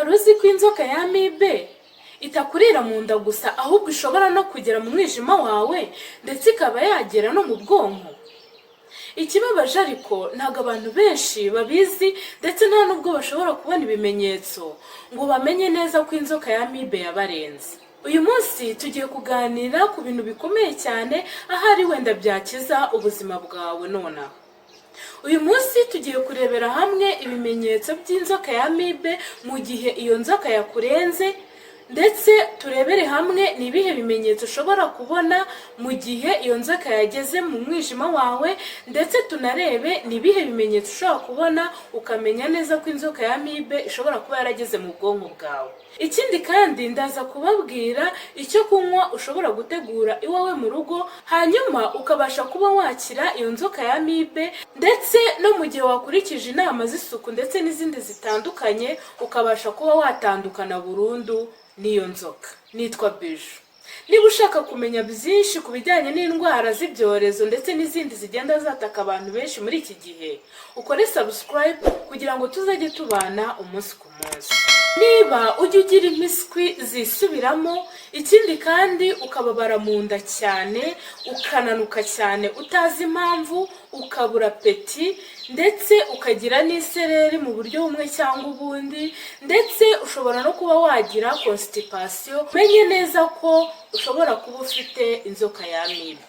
Wari uzi ko inzoka ya amibe itakurira mu nda gusa, ahubwo ishobora no kugera mu mwijima wawe ndetse ikaba yagera no mu bwonko? Ikibabaje ariko ntabwo abantu benshi babizi, ndetse nta nubwo bashobora kubona ibimenyetso ngo bamenye neza ko inzoka ya amibe yabarenze. Uyu munsi tugiye kuganira ku bintu bikomeye cyane ahari wenda byakiza ubuzima bwawe nonaha. Uyu munsi tugiye kurebera hamwe ibimenyetso by'inzoka ya amibe mu gihe iyo nzoka yakurenze, ndetse turebere hamwe ni ibihe bimenyetso ushobora kubona mu gihe iyo nzoka yageze mu mwijima wawe, ndetse tunarebe ni ibihe bimenyetso ushobora kubona ukamenya neza ko inzoka ya amibe ishobora kuba yarageze mu bwonko bwawe. Ikindi kandi ndaza kubabwira icyo kunywa ushobora gutegura iwawe mu rugo, hanyuma ukabasha kuba wakira iyo nzoka ya amibe, ndetse no mu gihe wakurikije inama z'isuku ndetse n'izindi zitandukanye ukabasha kuba watandukana burundu n'iyo nzoka. Nitwa Bijou. Niba ushaka kumenya byinshi ku bijyanye n'indwara z'ibyorezo ndetse n'izindi zigenda zataka abantu benshi muri iki gihe, ukore subscribe kugira ngo tuzajye tubana umunsi ku munsi. Niba ujya ugira impiswi zisubiramo, ikindi kandi ukababara mu nda cyane, ukananuka cyane utazi impamvu, ukabura peti, ndetse ukagira n'isereri mu buryo bumwe cyangwa ubundi, ndetse ushobora no kuba wagira constipation, menye neza ko ushobora kuba ufite inzoka ya amibe.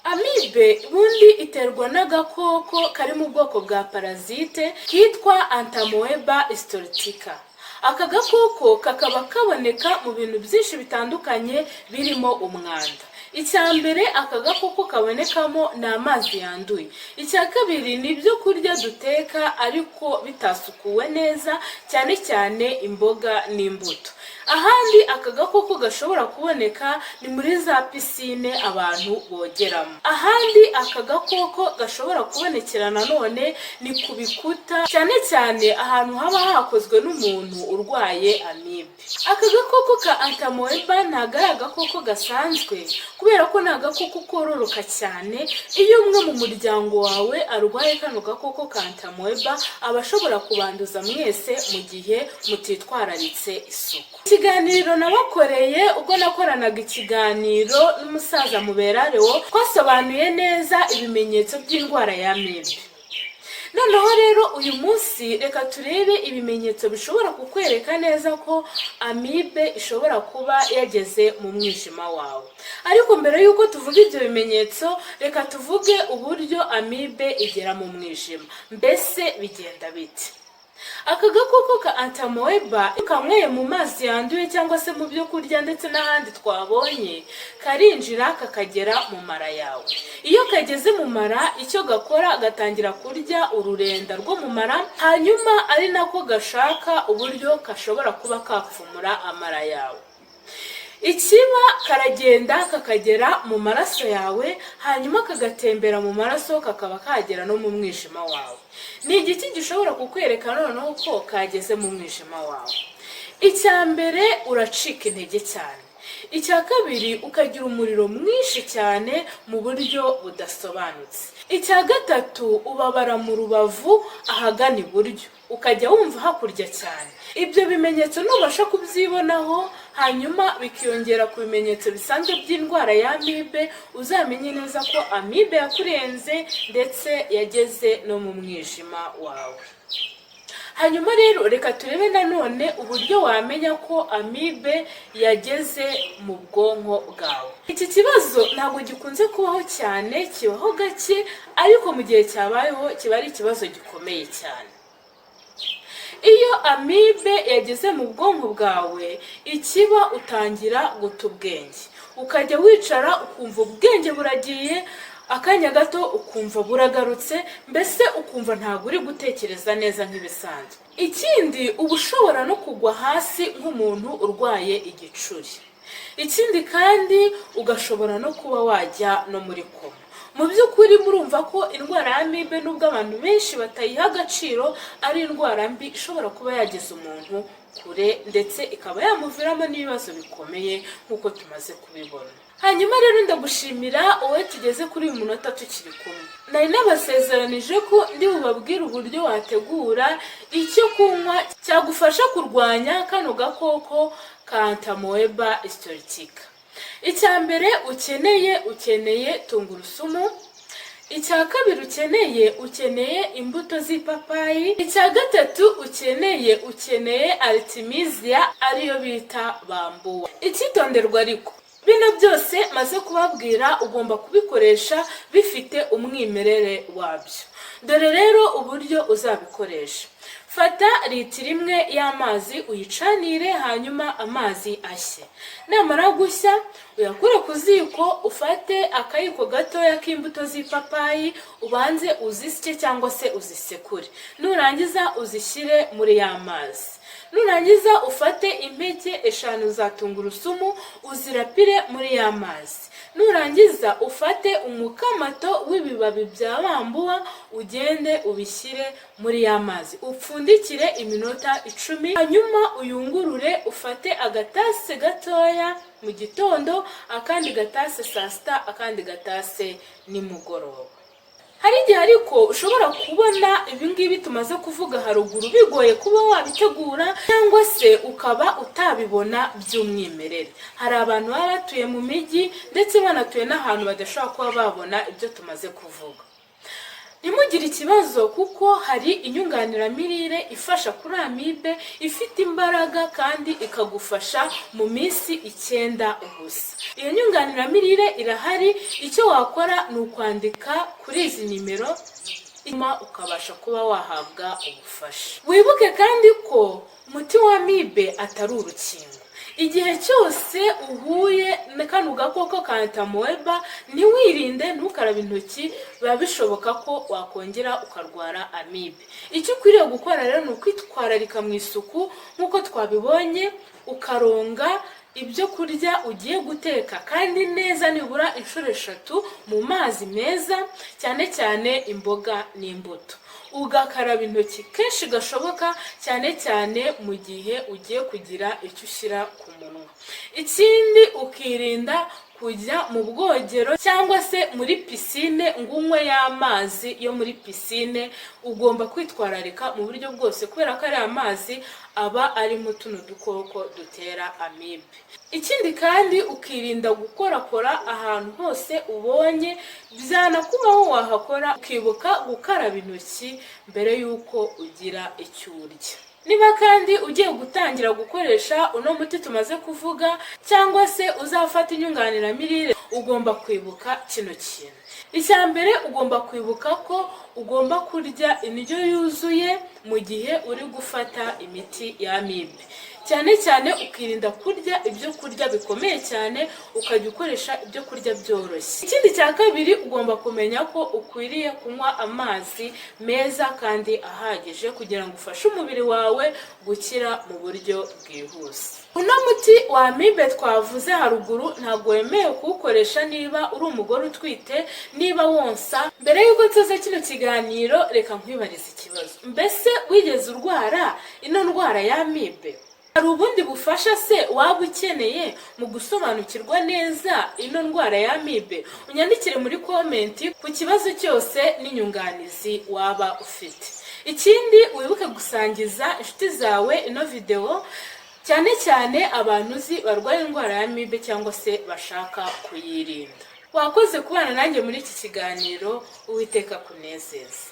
Amibe ubundi iterwa n'agakoko kari mu bwoko bwa parasite kitwa Entamoeba histolytica. Aka gakoko kakaba kaboneka mu bintu byinshi bitandukanye birimo umwanda. Icya mbere aka gakoko kabonekamo ni amazi yanduye. Icya kabiri ni ibyo kurya duteka ariko bitasukuwe neza, cyane cyane imboga n'imbuto. Ahandi aka gakoko gashobora kuboneka ni muri za pisine abantu bogeramo. Ahandi aka gakoko gashobora kubonekera nanone ni ku bikuta, cyane cyane ahantu haba hakozwe n'umuntu urwaye amibe. Aka gakoko ka Entamoeba ntabwo ari agakoko gasanzwe, kubera ko ni agakoko kororoka cyane. Iyo umwe mu muryango wawe arwaye kano gakoko ka Entamoeba, aba ashobora kubanduza mwese mu gihe mutitwararitse isuku. Ikiganiro nabakoreye ubwo nakoranaga ikiganiro n'umusaza Muberareo, twasobanuye neza ibimenyetso by'indwara ya amibe. Noneho rero uyu munsi reka turebe ibimenyetso bishobora kukwereka neza ko amibe ishobora kuba yageze mu mwijima wawe. Ariko mbere y'uko tuvuga ibyo bimenyetso, reka tuvuge uburyo amibe igera mu mwijima. Mbese bigenda bite? Aka gakoko ka Entamoeba kanyweye mu mazi yanduye cyangwa se mu byo kurya ndetse n'ahandi twabonye, karinjira kakagera mu mara yawe. Iyo kageze mu mara, icyo gakora gatangira kurya ururenda rwo mu mara, hanyuma ari nako gashaka uburyo kashobora kuba kapfumura amara yawe. Ikiba karagenda kakagera mu maraso yawe, hanyuma kagatembera mu maraso kakaba kagera no mu mwijima wawe. Ni igiki gishobora kukwereka noneho ko kageze mu mwijima wawe? Icya mbere, uracika intege cyane. Icya kabiri, ukagira umuriro mwinshi cyane mu buryo budasobanutse. Icya gatatu, ubabara mu rubavu ahagana iburyo, ukajya wumva hakurya cyane. Ibyo bimenyetso nubasha kubyibonaho, hanyuma bikiyongera ku bimenyetso bisanzwe by'indwara ya amibe, uzamenye neza ko amibe yakurenze ndetse yageze no mu mwijima wawe. Hanyuma rero reka turebe nanone uburyo wamenya ko amibe yageze mu bwonko bwawe. Iki kibazo ntabwo gikunze kubaho cyane, kibaho gake, ariko mu gihe cyabayeho kiba ari ikibazo gikomeye cyane. Iyo amibe yageze mu bwonko bwawe, ikiba utangira guta ubwenge. Ukajya wicara ukumva ubwenge buragiye, akanya gato ukumva buragarutse, mbese ukumva ntabwo uri gutekereza neza nk'ibisanzwe. Ikindi, uba ushobora no kugwa hasi nk'umuntu urwaye igicuri. Ikindi kandi, ugashobora no kuba wajya no muri koma. Mu by'ukuri murumva ko indwara ya amibe nubwo abantu benshi batayiha agaciro, ari indwara mbi ishobora kuba yageza umuntu kure ndetse ikaba yamuviramo n'ibibazo bikomeye nk'uko tumaze kubibona. Hanyuma rero ndagushimira wowe tugeze kuri uyu munota tukiri kumwe. Nari nabasezeranije ko ndi bubabwire uburyo wategura icyo kunywa cyagufasha kurwanya kano gakoko ka Entamoeba histolytica. Icya mbere ukeneye tungurusumu. Icya kabiri ukeneye imbuto z'ipapayi. Icya gatatu ukeneye artemisia ariyo bita bambuwa. Icyitonderwa ariko bino byose maze kubabwira ugomba kubikoresha bifite umwimerere wabyo. Dore rero uburyo uzabikoresha. Fata litiro imwe y'amazi uyicanire hanyuma amazi ashye. Namara gushya uyakure ku ziko, ufate akayiko gatoya k'imbuto z'ipapayi ubanze uzisye cyangwa se uzisekure. Nurangiza uzishyire muri ya mazi. Nurangiza ufate impeke 5 za tungurusumu uzirapire muri ya mazi. Nurangiza ufate umukamato w'ibibabi bya bambuwa ugende ubishyire muri ya mazi. Upfundikire iminota 10 hanyuma uyungurure. Ufate agatase gatoya mu gitondo, akandi gatase saa sita, akandi gatase nimugoroba. Hari igihe ariko ushobora kubona ibingibi tumaze kuvuga haruguru bigoye kuba wabitegura cyangwa se ukaba utabibona by'umwimerere. Hari abantu baba batuye mu mijyi ndetse banatuye n'ahantu badashobora kuba babona ibyo tumaze kuvuga. Ntimugire ikibazo kuko hari inyunganiramirire ifasha kuri amibe, ifite imbaraga kandi ikagufasha mu minsi 9 gusa. Iyo nyunganiramirire irahari. Icyo wakora ni ukwandika kuri izi nimero nyuma ukabasha kuba wahabwa ubufasha. Wibuke kandi ko umuti wa amibe atari urukingo. Igihe cyose uhuye na kano gakoko ka Entamoeba ntiwirinde, ntukarabe intoki, biba bishoboka ko wakongera ukarwara amibe. Icyo ukwiriye gukora rero ni ukwitwararika mu isuku nk'uko twabibonye, ukaronga ibyo kurya ugiye guteka kandi neza nibura inshuro 3 mu mazi meza, cyane cyane imboga n'imbuto. Ugakaraba intoki kenshi gashoboka, cyane cyane mu gihe ugiye kugira icyo ushyira ku munwa. Ikindi ukirinda kujya mu bwogero cyangwa se muri pisine ngo unywe y'amazi yo muri pisine. Ugomba kwitwararika mu buryo bwose kubera ko ari amazi aba arimo tuno dukoko dutera amibe. Ikindi kandi ukirinda gukorakora ahantu hose ubonye, byanakubaho wahakora ukibuka gukaraba intoki mbere y'uko ugira icyo urya. Niba kandi ugiye gutangira gukoresha uno muti tumaze kuvuga cyangwa se uzafata inyunganiramirire, ugomba kwibuka kino kintu. Icya mbere ugomba kwibuka ko ugomba kurya indyo yuzuye mu gihe uri gufata imiti ya amibe. Cyane cyane ukirinda kurya ibyo kurya bikomeye cyane, ukajya ukoresha ibyo kurya byoroshye. Ikindi cya kabiri ugomba kumenya ko ukwiriye kunywa amazi meza kandi ahagije kugira ngo ufashe umubiri wawe gukira mu buryo bwihuse. Uno muti wa amibe twavuze haruguru ntabwo wemewe kuwukoresha niba uri umugore utwite, niba wonsa. Mbere y'uko tuza kino kiganiro reka nkwibarize ikibazo. Mbese wigeze urwara ino ndwara ya amibe? Hari ubundi bufasha se waba ukeneye mu gusobanukirwa neza ino ndwara ya amibe? Unyandikire muri komenti ku kibazo cyose n'inyunganizi waba ufite. Ikindi wibuke gusangiza inshuti zawe ino video, cyane cyane abantu uzi barwaye indwara ya amibe cyangwa se bashaka kuyirinda. Wakoze kubana nanjye muri iki kiganiro. Uwiteka kunezeza.